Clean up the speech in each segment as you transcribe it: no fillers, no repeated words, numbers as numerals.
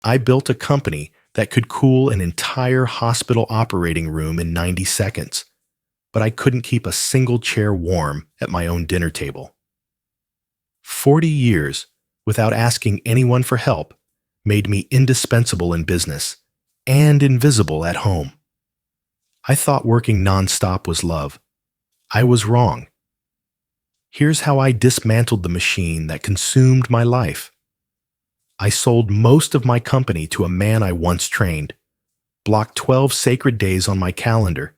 I built a company that could cool an entire hospital operating room in 90 seconds, but I couldn't keep a single chair warm at my own dinner table. 40 years without asking anyone for help made me indispensable in business and invisible at home. I thought working nonstop was love. I was wrong. Here's how I dismantled the machine that consumed my life. I sold most of my company to a man I once trained, blocked 12 sacred days on my calendar,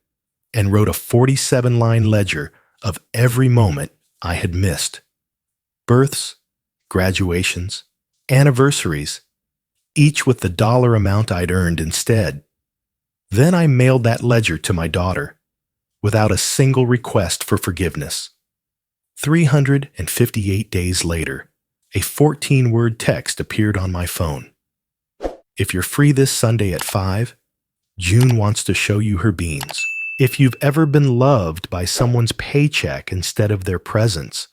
and wrote a 47-line ledger of every moment I had missed. Births, graduations, anniversaries, each with the dollar amount I'd earned instead. Then I mailed that ledger to my daughter, without a single request for forgiveness. 358 days later, a 14-word text appeared on my phone. If you're free this Sunday at 5, June wants to show you her beans. If you've ever been loved by someone's paycheck instead of their presence,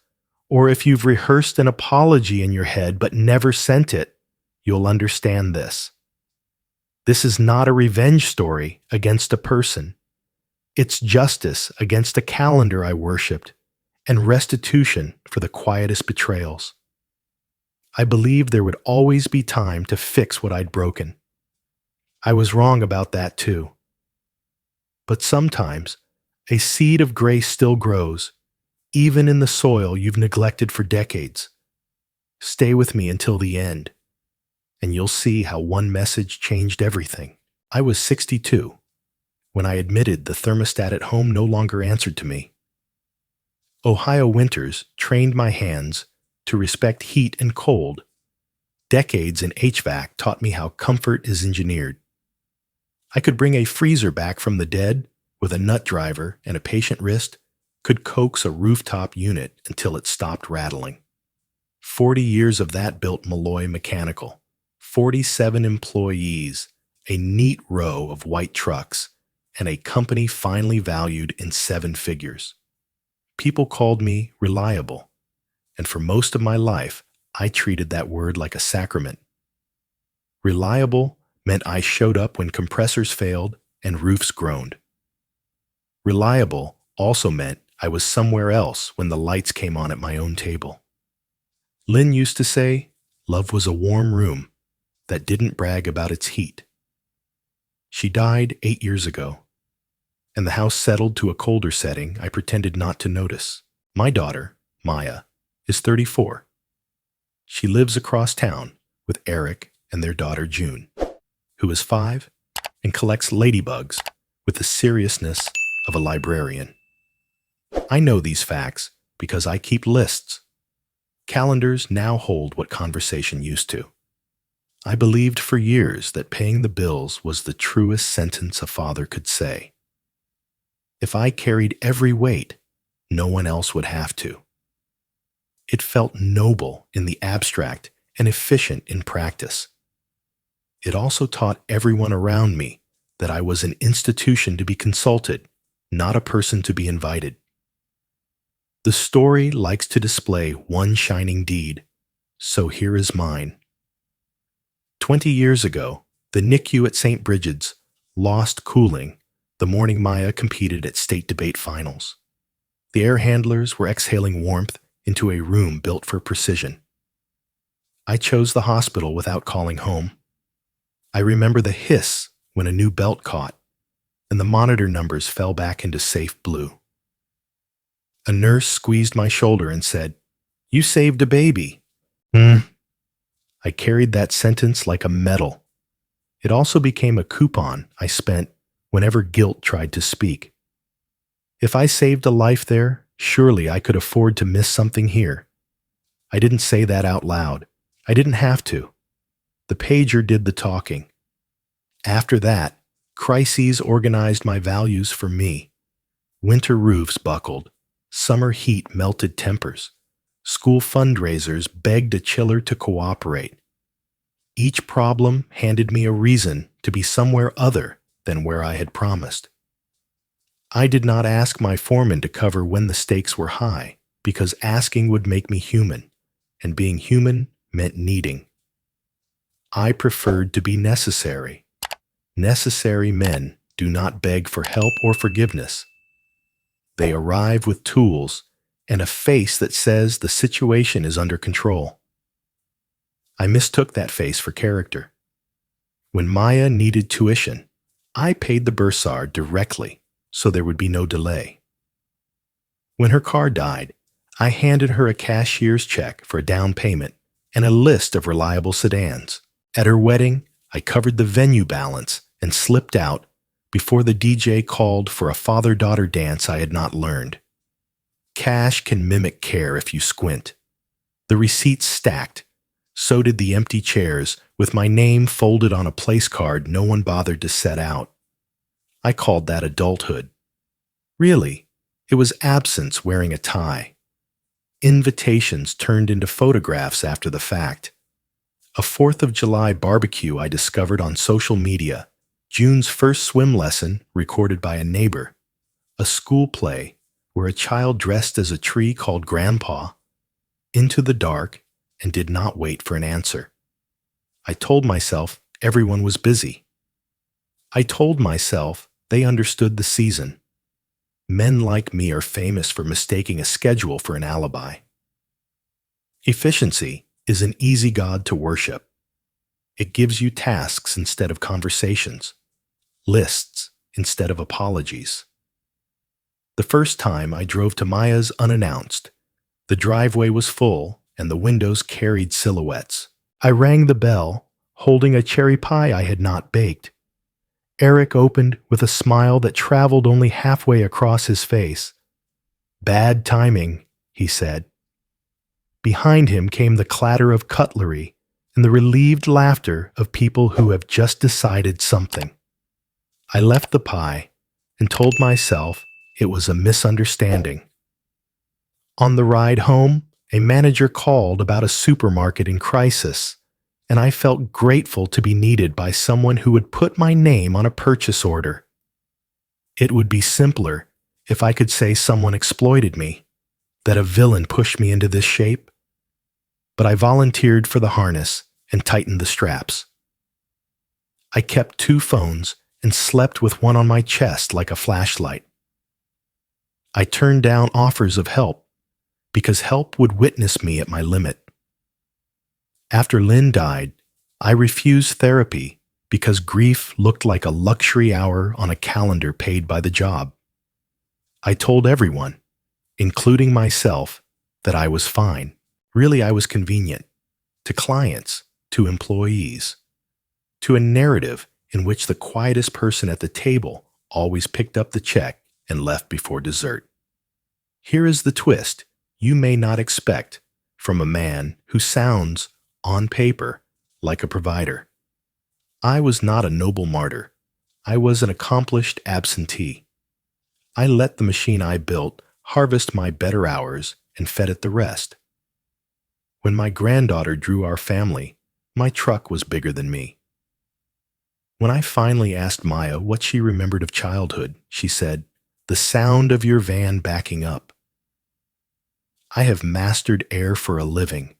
or if you've rehearsed an apology in your head but never sent it, you'll understand this. This is not a revenge story against a person. It's justice against a calendar I worshipped, and restitution for the quietest betrayals. I believed there would always be time to fix what I'd broken. I was wrong about that too. But sometimes, a seed of grace still grows, even in the soil you've neglected for decades. Stay with me until the end, and you'll see how one message changed everything. I was 62 when I admitted the thermostat at home no longer answered to me. Ohio winters trained my hands to respect heat and cold. Decades in HVAC taught me how comfort is engineered. I could bring a freezer back from the dead with a nut driver and a patient wrist, could coax a rooftop unit until it stopped rattling. 40 years of that built Malloy Mechanical. 47 employees, a neat row of white trucks, and a company finally valued in 7 figures. People called me reliable, and for most of my life, I treated that word like a sacrament. Reliable meant I showed up when compressors failed and roofs groaned. Reliable also meant I was somewhere else when the lights came on at my own table. Lynn used to say, love was a warm room that didn't brag about its heat. She died 8 years ago, and the house settled to a colder setting I pretended not to notice. My daughter, Maya, is 34. She lives across town with Eric and their daughter June, who is 5 and collects ladybugs with the seriousness of a librarian. I know these facts because I keep lists. Calendars now hold what conversation used to. I believed for years that paying the bills was the truest sentence a father could say. If I carried every weight, no one else would have to. It felt noble in the abstract and efficient in practice. It also taught everyone around me that I was an institution to be consulted, not a person to be invited. The story likes to display one shining deed, so here is mine. 20 years ago, the NICU at St. Bridget's lost cooling the morning Maya competed at state debate finals. The air handlers were exhaling warmth into a room built for precision. I chose the hospital without calling home. I remember the hiss when a new belt caught, and the monitor numbers fell back into safe blue. A nurse squeezed my shoulder and said, "You saved a baby." I carried that sentence like a medal. It also became a coupon I spent whenever guilt tried to speak. If I saved a life there, surely I could afford to miss something here. I didn't say that out loud. I didn't have to. The pager did the talking. After that, crises organized my values for me. Winter roofs buckled. Summer heat melted tempers. School fundraisers begged a chiller to cooperate. Each problem handed me a reason to be somewhere other than where I had promised. I did not ask my foreman to cover when the stakes were high, because asking would make me human, and being human meant needing. I preferred to be necessary. Necessary men do not beg for help or forgiveness. They arrive with tools and a face that says the situation is under control. I mistook that face for character. When Maya needed tuition, I paid the bursar directly so there would be no delay. When her car died, I handed her a cashier's check for a down payment and a list of reliable sedans. At her wedding, I covered the venue balance and slipped out before the DJ called for a father-daughter dance I had not learned. Cash can mimic care if you squint. The receipts stacked. So did the empty chairs, with my name folded on a place card no one bothered to set out. I called that adulthood. Really, it was absence wearing a tie. Invitations turned into photographs after the fact. A 4th of July barbecue I discovered on social media, June's first swim lesson recorded by a neighbor, a school play where a child dressed as a tree called Grandpa, into the dark and did not wait for an answer. I told myself everyone was busy. I told myself they understood the season. Men like me are famous for mistaking a schedule for an alibi. Efficiency is an easy god to worship. It gives you tasks instead of conversations, lists instead of apologies. The first time I drove to Maya's unannounced, the driveway was full and the windows carried silhouettes. I rang the bell, holding a cherry pie I had not baked. Eric opened with a smile that traveled only halfway across his face. "Bad timing," he said. Behind him came the clatter of cutlery and the relieved laughter of people who have just decided something. I left the pie and told myself it was a misunderstanding. On the ride home, a manager called about a supermarket in crisis, and I felt grateful to be needed by someone who would put my name on a purchase order. It would be simpler if I could say someone exploited me, that a villain pushed me into this shape. But I volunteered for the harness and tightened the straps. I kept 2 phones and slept with one on my chest like a flashlight. I turned down offers of help because help would witness me at my limit. After Lynn died, I refused therapy because grief looked like a luxury hour on a calendar paid by the job. I told everyone, including myself, that I was fine. Really, I was convenient. To clients, to employees, to a narrative in which the quietest person at the table always picked up the check and left before dessert. Here is the twist you may not expect from a man who sounds, on paper, like a provider. I was not a noble martyr. I was an accomplished absentee. I let the machine I built harvest my better hours and fed it the rest. When my granddaughter drew our family, my truck was bigger than me. When I finally asked Maya what she remembered of childhood, she said, "The sound of your van backing up." I have mastered air for a living,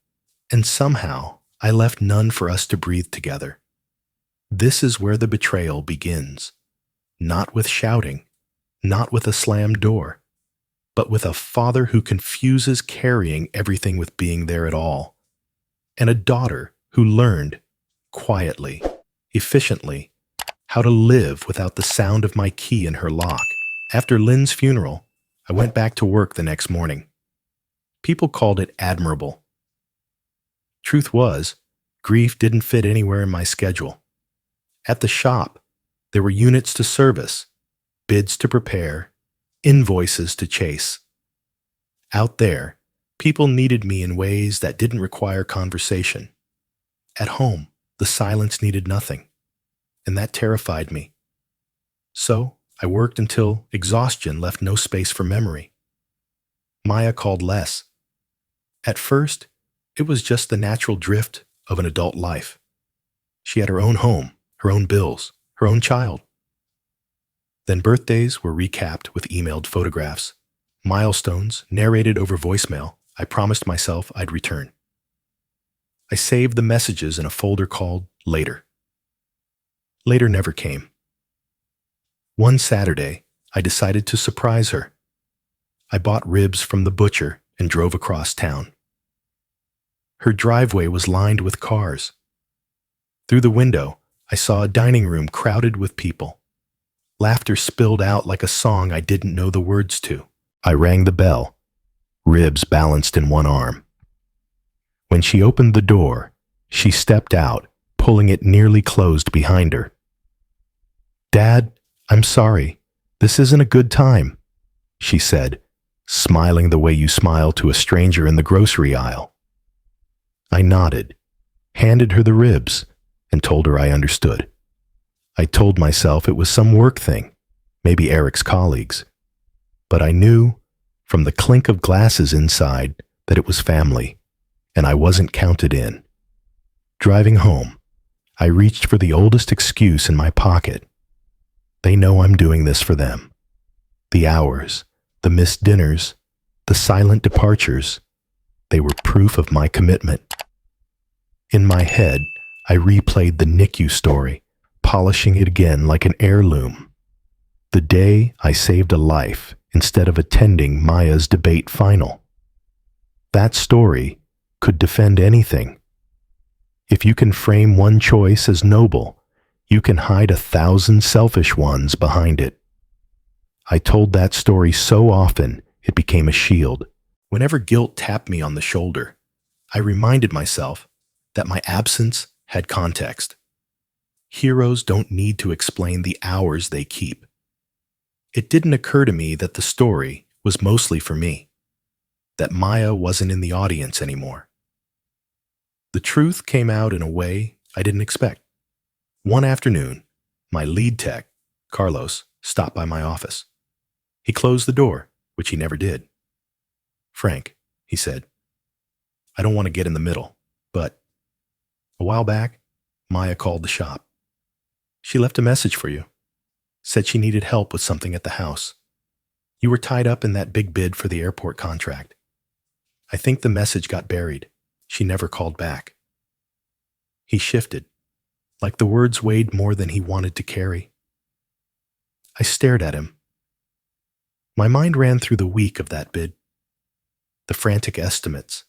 and somehow I left none for us to breathe together. This is where the betrayal begins. Not with shouting, not with a slammed door, but with a father who confuses carrying everything with being there at all, and a daughter who learned, quietly, efficiently, how to live without the sound of my key in her lock. After Lynn's funeral, I went back to work the next morning. People called it admirable. Truth was, grief didn't fit anywhere in my schedule. At the shop, there were units to service, bids to prepare, invoices to chase. Out there, people needed me in ways that didn't require conversation. At home, the silence needed nothing, and that terrified me. So, I worked until exhaustion left no space for memory. Maya called less. At first, it was just the natural drift of an adult life. She had her own home, her own bills, her own child. Then birthdays were recapped with emailed photographs, milestones narrated over voicemail. I promised myself I'd return. I saved the messages in a folder called Later. Later never came. One Saturday, I decided to surprise her. I bought ribs from the butcher and drove across town. Her driveway was lined with cars. Through the window, I saw a dining room crowded with people. Laughter spilled out like a song I didn't know the words to. I rang the bell, ribs balanced in one arm. When she opened the door, she stepped out, pulling it nearly closed behind her. "Dad, I'm sorry. This isn't a good time," she said, smiling the way you smile to a stranger in the grocery aisle. I nodded, handed her the ribs, and told her I understood. I told myself it was some work thing, maybe Eric's colleagues. But I knew, from the clink of glasses inside, that it was family, and I wasn't counted in. Driving home, I reached for the oldest excuse in my pocket. They know I'm doing this for them. The hours, the missed dinners, the silent departures, they were proof of my commitment. In my head, I replayed the NICU story, polishing it again like an heirloom. The day I saved a life instead of attending Maya's debate final. That story could defend anything. If you can frame one choice as noble, you can hide 1,000 selfish ones behind it. I told that story so often it became a shield. Whenever guilt tapped me on the shoulder, I reminded myself that my absence had context. Heroes don't need to explain the hours they keep. It didn't occur to me that the story was mostly for me, that Maya wasn't in the audience anymore. The truth came out in a way I didn't expect. One afternoon, my lead tech, Carlos, stopped by my office. He closed the door, which he never did. "Frank," he said, "I don't want to get in the middle, but a while back, Maya called the shop. She left a message for you. Said she needed help with something at the house. You were tied up in that big bid for the airport contract. I think the message got buried. She never called back." He shifted, like the words weighed more than he wanted to carry. I stared at him. My mind ran through the week of that bid. The frantic estimates,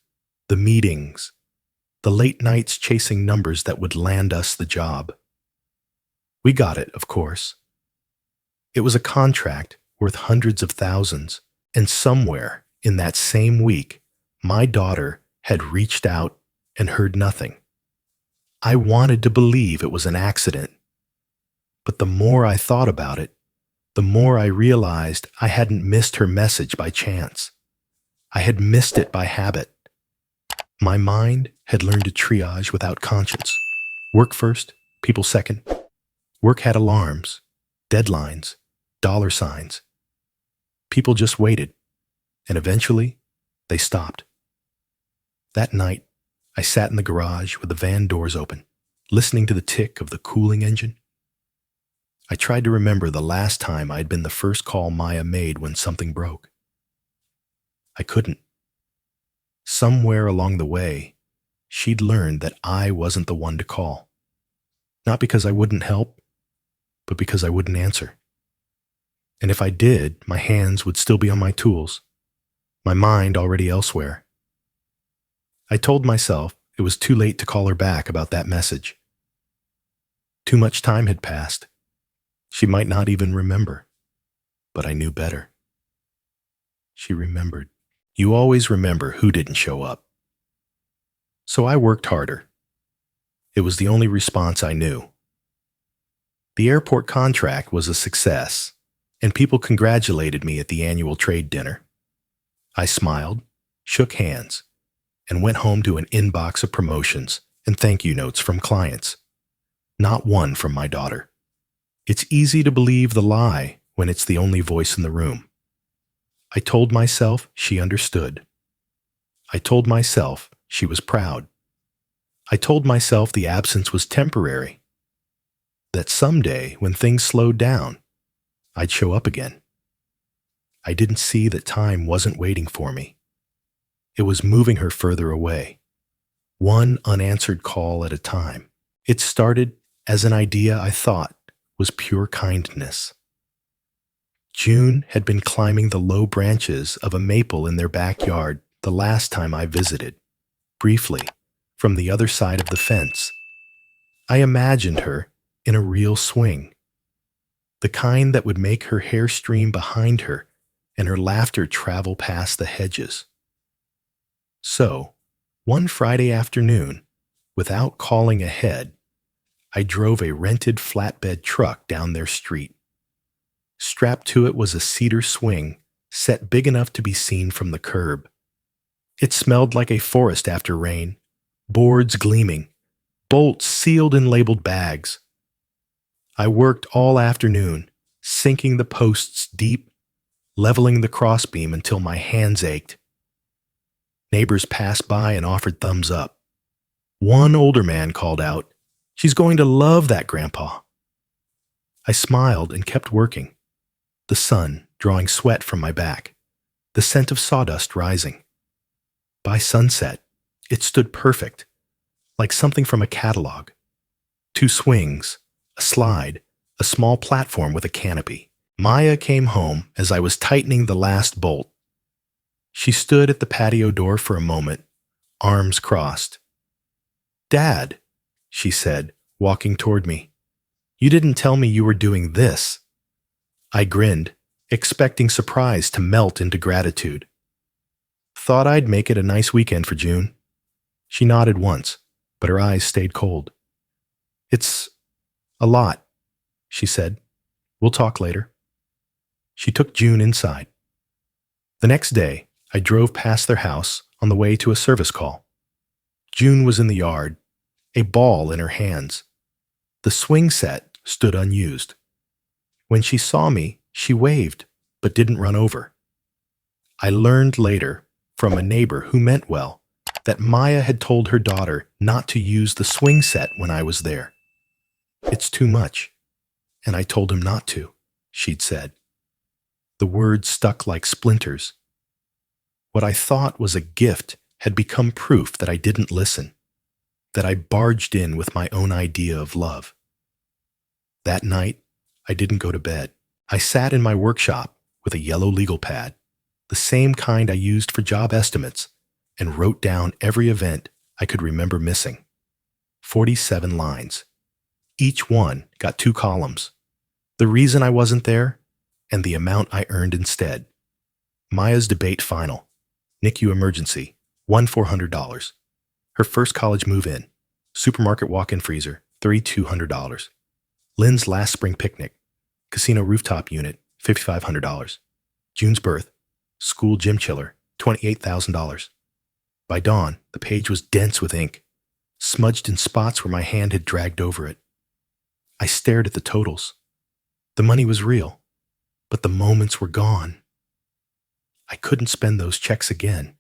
the meetings, the late nights chasing numbers that would land us the job. We got it, of course. It was a contract worth hundreds of thousands, and somewhere in that same week, my daughter had reached out and heard nothing. I wanted to believe it was an accident, but the more I thought about it, the more I realized I hadn't missed her message by chance. I had missed it by habit. My mind had learned to triage without conscience. Work first, people second. Work had alarms, deadlines, dollar signs. People just waited, and eventually, they stopped. That night, I sat in the garage with the van doors open, listening to the tick of the cooling engine. I tried to remember the last time I'd been the first call Maya made when something broke. I couldn't. Somewhere along the way, she'd learned that I wasn't the one to call. Not because I wouldn't help, but because I wouldn't answer. And if I did, my hands would still be on my tools, my mind already elsewhere. I told myself it was too late to call her back about that message. Too much time had passed. She might not even remember, but I knew better. She remembered. You always remember who didn't show up. So I worked harder. It was the only response I knew. The airport contract was a success, and people congratulated me at the annual trade dinner. I smiled, shook hands, and went home to an inbox of promotions and thank you notes from clients. Not one from my daughter. It's easy to believe the lie when it's the only voice in the room. I told myself she understood. I told myself she was proud. I told myself the absence was temporary. That someday, when things slowed down, I'd show up again. I didn't see that time wasn't waiting for me. It was moving her further away, one unanswered call at a time. It started as an idea I thought was pure kindness. June had been climbing the low branches of a maple in their backyard the last time I visited, briefly, from the other side of the fence. I imagined her in a real swing, the kind that would make her hair stream behind her and her laughter travel past the hedges. So, one Friday afternoon, without calling ahead, I drove a rented flatbed truck down their street. Strapped to it was a cedar swing set big enough to be seen from the curb. It smelled like a forest after rain, boards gleaming, bolts sealed in labeled bags. I worked all afternoon, sinking the posts deep, leveling the crossbeam until my hands ached. Neighbors passed by and offered thumbs up. One older man called out, "She's going to love that, Grandpa." I smiled and kept working, the sun drawing sweat from my back, the scent of sawdust rising. By sunset, it stood perfect, like something from a catalog. 2 swings, a slide, a small platform with a canopy. Maya came home as I was tightening the last bolt. She stood at the patio door for a moment, arms crossed. "Dad," she said, walking toward me, "you didn't tell me you were doing this." I grinned, expecting surprise to melt into gratitude. "Thought I'd make it a nice weekend for June." She nodded once, but her eyes stayed cold. "It's a lot," she said. "We'll talk later." She took June inside. The next day, I drove past their house on the way to a service call. June was in the yard, a ball in her hands. The swing set stood unused. When she saw me, she waved, but didn't run over. I learned later, from a neighbor who meant well, that Maya had told her daughter not to use the swing set when I was there. "It's too much, and I told him not to," she'd said. The words stuck like splinters. What I thought was a gift had become proof that I didn't listen, that I barged in with my own idea of love. That night, I didn't go to bed. I sat in my workshop with a yellow legal pad, the same kind I used for job estimates, and wrote down every event I could remember missing. 47 lines. Each one got 2 columns. The reason I wasn't there, and the amount I earned instead. Maya's debate final. NICU emergency, $1,400. Her first college move-in. Supermarket walk-in freezer, $3,200. Lynn's last spring picnic. Casino rooftop unit, $5,500. June's birth. School gym chiller, $28,000. By dawn, the page was dense with ink, smudged in spots where my hand had dragged over it. I stared at the totals. The money was real, but the moments were gone. I couldn't spend those checks again.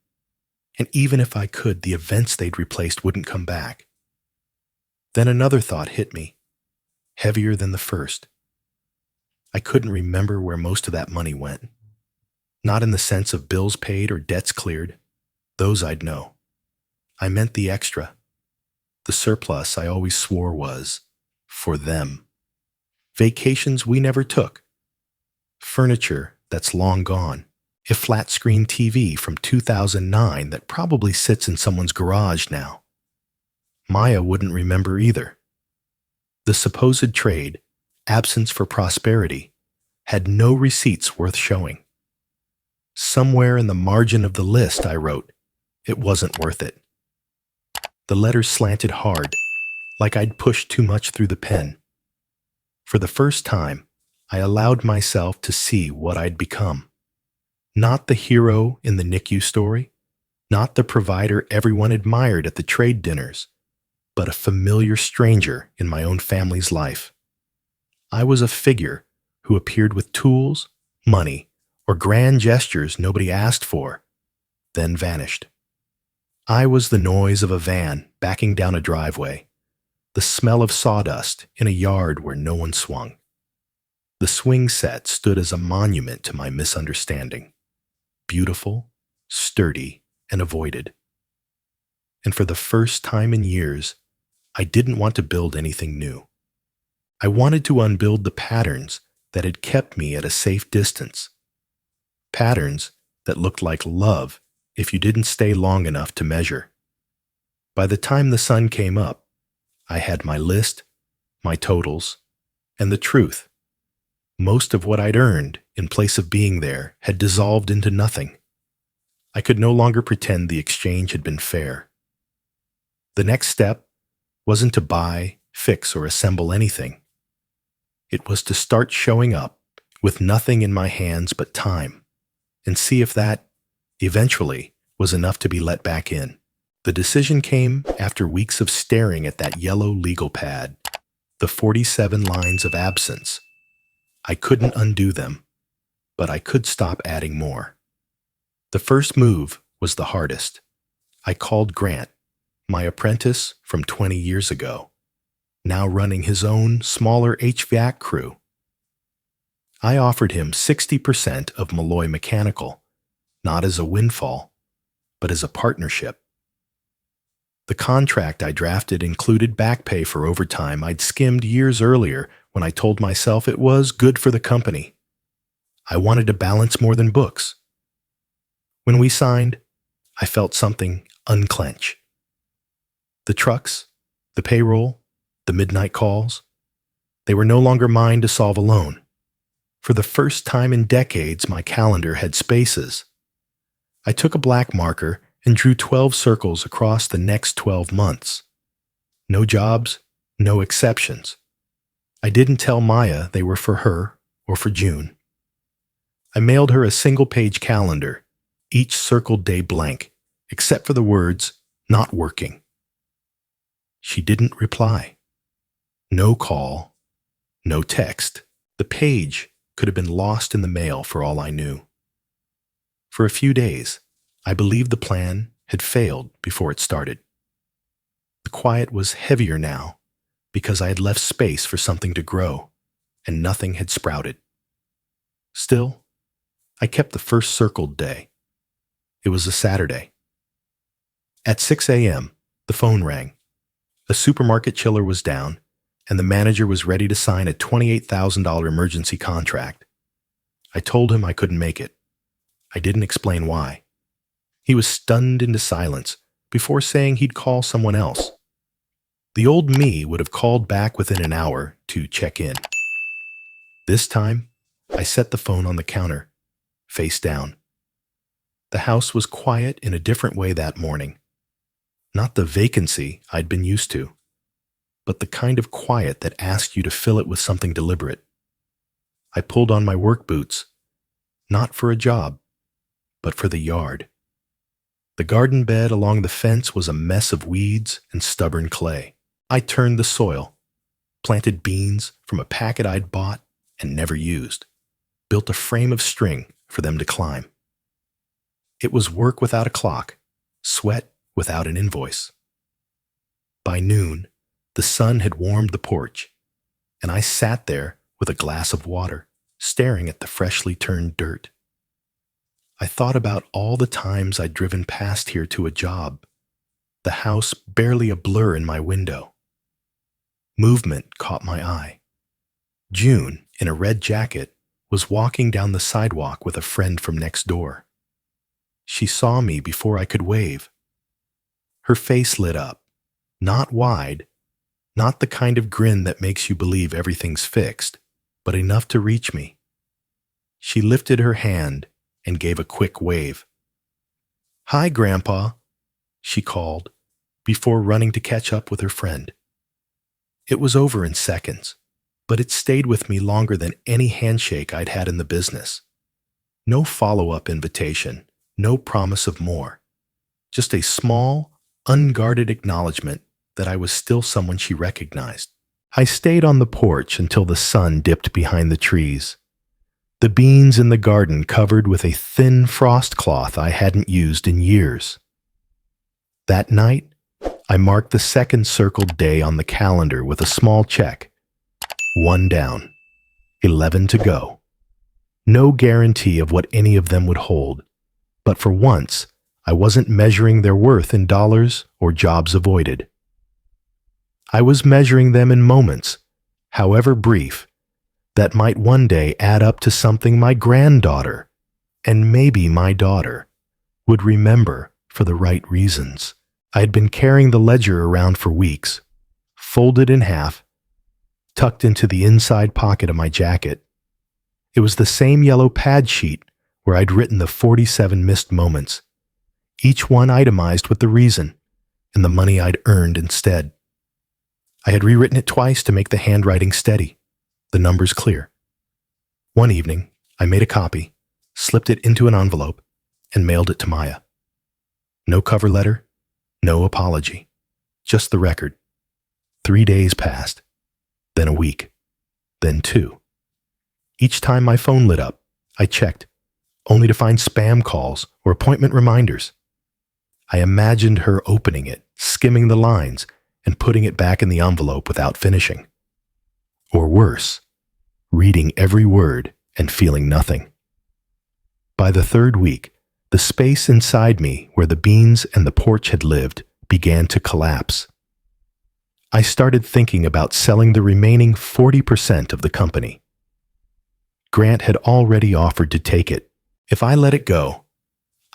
And even if I could, the events they'd replaced wouldn't come back. Then another thought hit me, heavier than the first. I couldn't remember where most of that money went. Not in the sense of bills paid or debts cleared. Those I'd know. I meant the extra. The surplus I always swore was for them. Vacations we never took. Furniture that's long gone. A flat-screen TV from 2009 that probably sits in someone's garage now. Maya wouldn't remember either. The supposed trade, absence for prosperity, had no receipts worth showing. Somewhere in the margin of the list, I wrote, it wasn't worth it. The letters slanted hard, like I'd pushed too much through the pen. For the first time, I allowed myself to see what I'd become. Not the hero in the NICU story, not the provider everyone admired at the trade dinners, but a familiar stranger in my own family's life. I was a figure who appeared with tools, money, or grand gestures nobody asked for, then vanished. I was the noise of a van backing down a driveway, the smell of sawdust in a yard where no one swung. The swing set stood as a monument to my misunderstanding. Beautiful, sturdy, and avoided. And for the first time in years, I didn't want to build anything new. I wanted to unbuild the patterns that had kept me at a safe distance. Patterns that looked like love if you didn't stay long enough to measure. By the time the sun came up, I had my list, my totals, and the truth. Most of what I'd earned in place of being there had dissolved into nothing. I could no longer pretend the exchange had been fair. The next step wasn't to buy, fix, or assemble anything. It was to start showing up with nothing in my hands but time, and see if that, eventually, was enough to be let back in. The decision came after weeks of staring at that yellow legal pad, the 47 lines of absence. I couldn't undo them, but I could stop adding more. The first move was the hardest. I called Grant, my apprentice from 20 years ago, now running his own smaller HVAC crew. I offered him 60% of Malloy Mechanical, not as a windfall, but as a partnership. The contract I drafted included back pay for overtime I'd skimmed years earlier when I told myself it was good for the company. I wanted to balance more than books. When we signed, I felt something unclench. The trucks, the payroll, the midnight calls, they were no longer mine to solve alone. For the first time in decades, my calendar had spaces. I took a black marker and drew 12 circles across the next 12 months. No jobs, no exceptions. I didn't tell Maya they were for her or for June. I mailed her a single-page calendar, each circled day blank, except for the words, "not working." She didn't reply. No call, no text. The page could have been lost in the mail for all I knew. For a few days, I believed the plan had failed before it started. The quiet was heavier now because I had left space for something to grow, and nothing had sprouted. Still, I kept the first circled day. It was a Saturday. At 6 a.m., the phone rang. The supermarket chiller was down, and the manager was ready to sign a $28,000 emergency contract. I told him I couldn't make it. I didn't explain why. He was stunned into silence before saying he'd call someone else. The old me would have called back within an hour to check in. This time, I set the phone on the counter, face down. The house was quiet in a different way that morning. Not the vacancy I'd been used to, but the kind of quiet that asked you to fill it with something deliberate. I pulled on my work boots, not for a job, but for the yard. The garden bed along the fence was a mess of weeds and stubborn clay. I turned the soil, planted beans from a packet I'd bought and never used, built a frame of string for them to climb. It was work without a clock, sweat without an invoice. By noon, the sun had warmed the porch, and I sat there with a glass of water, staring at the freshly turned dirt. I thought about all the times I'd driven past here to a job, the house barely a blur in my window. Movement caught my eye. June, in a red jacket, was walking down the sidewalk with a friend from next door. She saw me before I could wave. Her face lit up, not wide, not the kind of grin that makes you believe everything's fixed, but enough to reach me. She lifted her hand and gave a quick wave. "Hi, Grandpa," she called, before running to catch up with her friend. It was over in seconds, but it stayed with me longer than any handshake I'd had in the business. No follow-up invitation, no promise of more. Just a small, unguarded acknowledgement that I was still someone she recognized. I stayed on the porch until the sun dipped behind the trees. The beans in the garden covered with a thin frost cloth I hadn't used in years. That night, I marked the second circled day on the calendar with a small check. 1 down, 11 to go. No guarantee of what any of them would hold, but for once, I wasn't measuring their worth in dollars or jobs avoided. I was measuring them in moments, however brief, that might one day add up to something my granddaughter, and maybe my daughter, would remember for the right reasons. I had been carrying the ledger around for weeks, folded in half, tucked into the inside pocket of my jacket. It was the same yellow pad sheet where I'd written the 47 missed moments, each one itemized with the reason and the money I'd earned instead. I had rewritten it twice to make the handwriting steady, the numbers clear. One evening, I made a copy, slipped it into an envelope, and mailed it to Maya. No cover letter, no apology, just the record. 3 days passed, then a week, then 2. Each time my phone lit up, I checked, only to find spam calls or appointment reminders. I imagined her opening it, skimming the lines, and putting it back in the envelope without finishing. Or worse, reading every word and feeling nothing. By the 3rd week, the space inside me where the beans and the porch had lived began to collapse. I started thinking about selling the remaining 40% of the company. Grant had already offered to take it. If I let it go,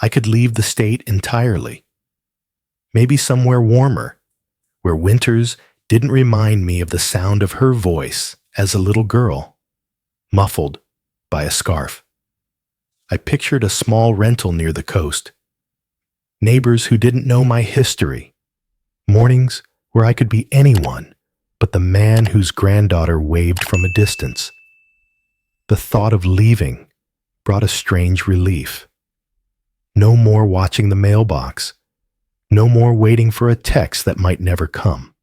I could leave the state entirely. Maybe somewhere warmer, where winters didn't remind me of the sound of her voice as a little girl, muffled by a scarf. I pictured a small rental near the coast, neighbors who didn't know my history, mornings where I could be anyone but the man whose granddaughter waved from a distance. The thought of leaving brought a strange relief. No more watching the mailbox, no more waiting for a text that might never come.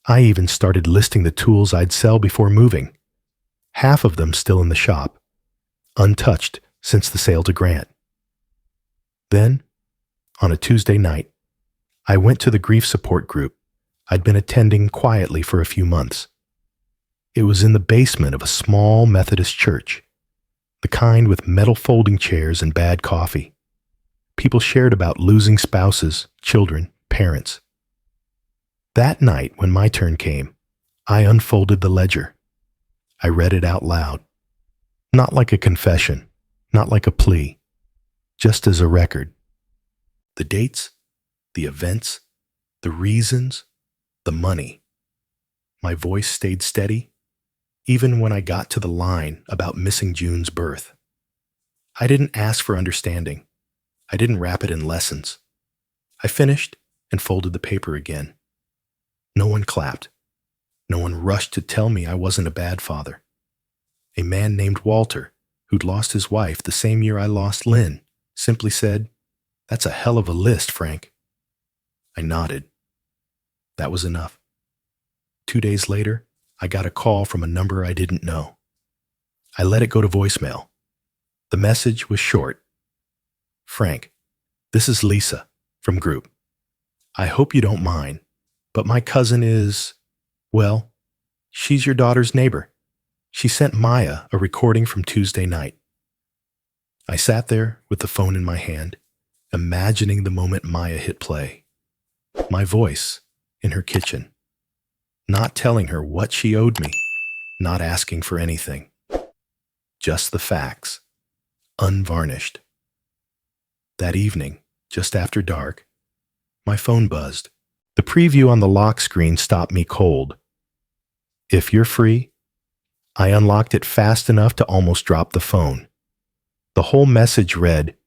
I even started listing the tools I'd sell before moving, half of them still in the shop, untouched since the sale to Grant. Then, on a Tuesday night, I went to the grief support group I'd been attending quietly for a few months. It was in the basement of a small Methodist church, the kind with metal folding chairs and bad coffee. People shared about losing spouses, children, parents. That night, when my turn came, I unfolded the ledger. I read it out loud. Not like a confession, not like a plea, just as a record. The dates, the events, the reasons, the money. My voice stayed steady, even when I got to the line about missing June's birth. I didn't ask for understanding. I didn't wrap it in lessons. I finished and folded the paper again. No one clapped. No one rushed to tell me I wasn't a bad father. A man named Walter, who'd lost his wife the same year I lost Lynn, simply said, "That's a hell of a list, Frank." I nodded. That was enough. 2 days later, I got a call from a number I didn't know. I let it go to voicemail. The message was short. "Frank, this is Lisa from Group. I hope you don't mind, but my cousin is, well, she's your daughter's neighbor. She sent Maya a recording from Tuesday night." I sat there with the phone in my hand, imagining the moment Maya hit play. My voice in her kitchen, not telling her what she owed me, not asking for anything. Just the facts, unvarnished. That evening, just after dark, my phone buzzed. The preview on the lock screen stopped me cold. "If you're free." I unlocked it fast enough to almost drop the phone. The whole message read,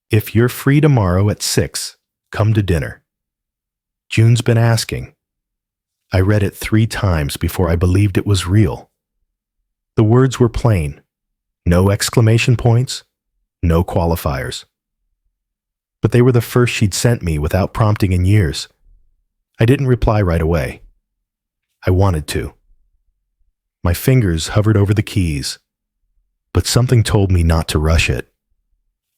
"If you're free tomorrow at 6, come to dinner. June's been asking." I read it 3 times before I believed it was real. The words were plain. No exclamation points, no qualifiers. But they were the first she'd sent me without prompting in years. I didn't reply right away. I wanted to. My fingers hovered over the keys, but something told me not to rush it.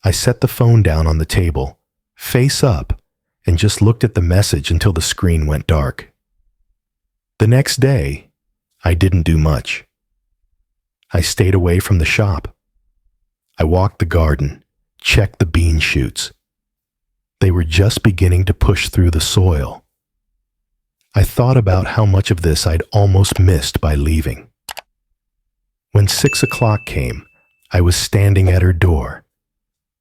I set the phone down on the table, face up, and just looked at the message until the screen went dark. The next day, I didn't do much. I stayed away from the shop. I walked the garden, checked the bean shoots. They were just beginning to push through the soil. I thought about how much of this I'd almost missed by leaving. When 6 o'clock came, I was standing at her door,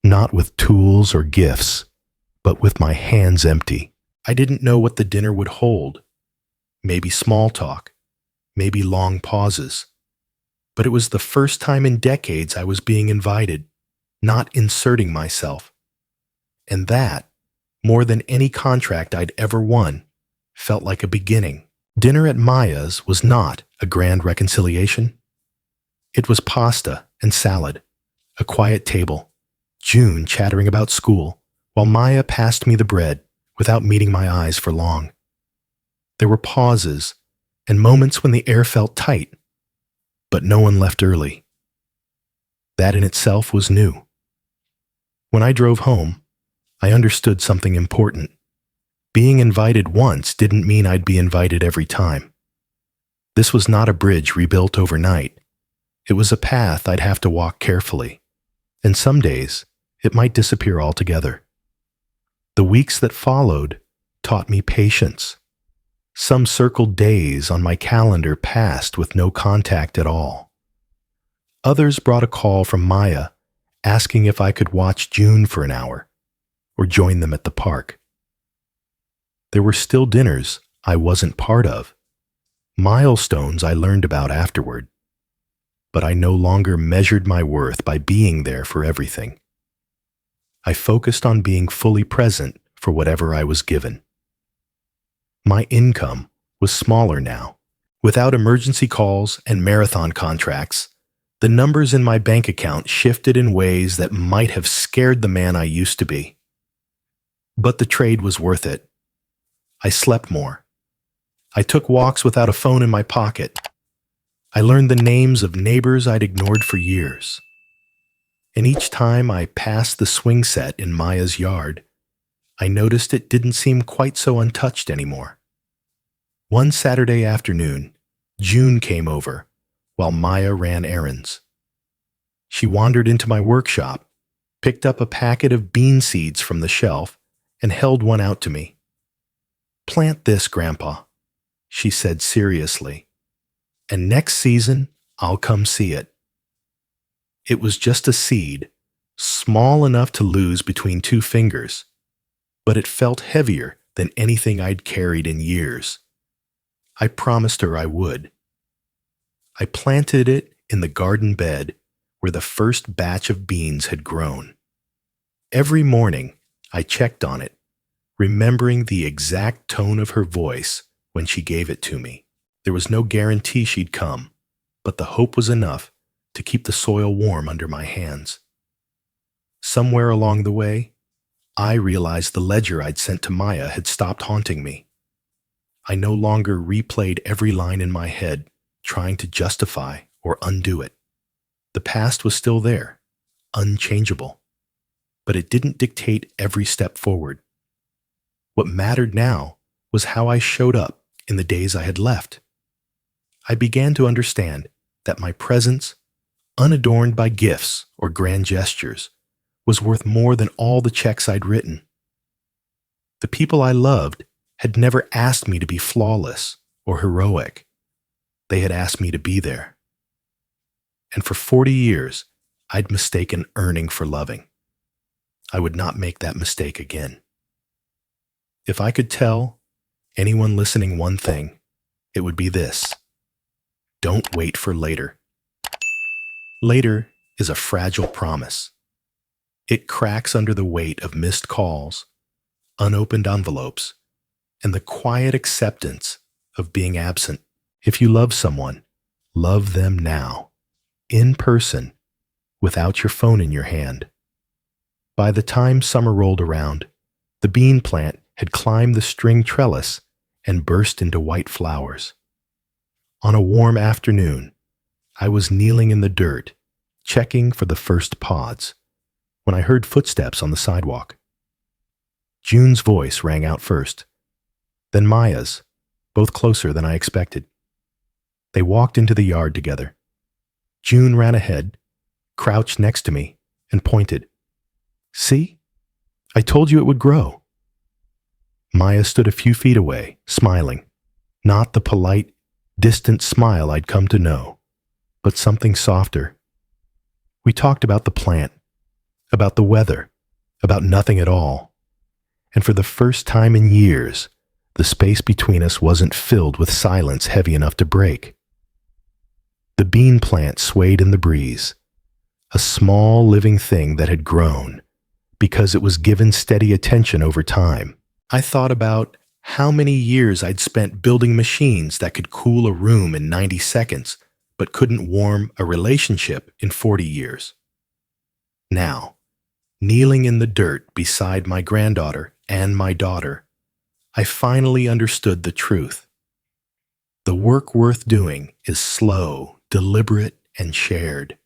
not with tools or gifts, but with my hands empty. I didn't know what the dinner would hold. Maybe small talk, maybe long pauses. But it was the first time in decades I was being invited, not inserting myself. And that, more than any contract I'd ever won, felt like a beginning. Dinner at Maya's was not a grand reconciliation. It was pasta and salad, a quiet table, June chattering about school, while Maya passed me the bread without meeting my eyes for long. There were pauses and moments when the air felt tight, but no one left early. That in itself was new. When I drove home, I understood something important. Being invited once didn't mean I'd be invited every time. This was not a bridge rebuilt overnight. It was a path I'd have to walk carefully, and some days it might disappear altogether. The weeks that followed taught me patience. Some circled days on my calendar passed with no contact at all. Others brought a call from Maya asking if I could watch June for an hour or join them at the park. There were still dinners I wasn't part of, milestones I learned about afterward, but I no longer measured my worth by being there for everything. I focused on being fully present for whatever I was given. My income was smaller now. Without emergency calls and marathon contracts, the numbers in my bank account shifted in ways that might have scared the man I used to be. But the trade was worth it. I slept more. I took walks without a phone in my pocket. I learned the names of neighbors I'd ignored for years. And each time I passed the swing set in Maya's yard, I noticed it didn't seem quite so untouched anymore. One Saturday afternoon, June came over while Maya ran errands. She wandered into my workshop, picked up a packet of bean seeds from the shelf, and held one out to me. "Plant this, Grandpa," she said seriously, "and next season I'll come see it." It was just a seed, small enough to lose between two fingers, but it felt heavier than anything I'd carried in years. I promised her I would. I planted it in the garden bed where the first batch of beans had grown. Every morning, I checked on it, remembering the exact tone of her voice when she gave it to me. There was no guarantee she'd come, but the hope was enough to keep the soil warm under my hands. Somewhere along the way, I realized the ledger I'd sent to Maya had stopped haunting me. I no longer replayed every line in my head, trying to justify or undo it. The past was still there, unchangeable, but it didn't dictate every step forward. What mattered now was how I showed up in the days I had left. I began to understand that my presence, unadorned by gifts or grand gestures, was worth more than all the checks I'd written. The people I loved had never asked me to be flawless or heroic. They had asked me to be there. And for 40 years, I'd mistaken earning for loving. I would not make that mistake again. If I could tell anyone listening one thing, it would be this: don't wait for later. Later is a fragile promise. It cracks under the weight of missed calls, unopened envelopes, and the quiet acceptance of being absent. If you love someone, love them now, in person, without your phone in your hand. By the time summer rolled around, the bean plant had climbed the string trellis and burst into white flowers. On a warm afternoon, I was kneeling in the dirt, checking for the first pods, when I heard footsteps on the sidewalk. June's voice rang out first, then Maya's, both closer than I expected. They walked into the yard together. June ran ahead, crouched next to me, and pointed. "See? I told you it would grow." Maya stood a few feet away, smiling. Not the polite, distant smile I'd come to know, but something softer. We talked about the plant, about the weather, about nothing at all. And for the first time in years, the space between us wasn't filled with silence heavy enough to break. The bean plant swayed in the breeze, a small living thing that had grown because it was given steady attention over time. I thought about how many years I'd spent building machines that could cool a room in 90 seconds, but couldn't warm a relationship in 40 years. Now, kneeling in the dirt beside my granddaughter and my daughter, I finally understood the truth. The work worth doing is slow, deliberate, and shared.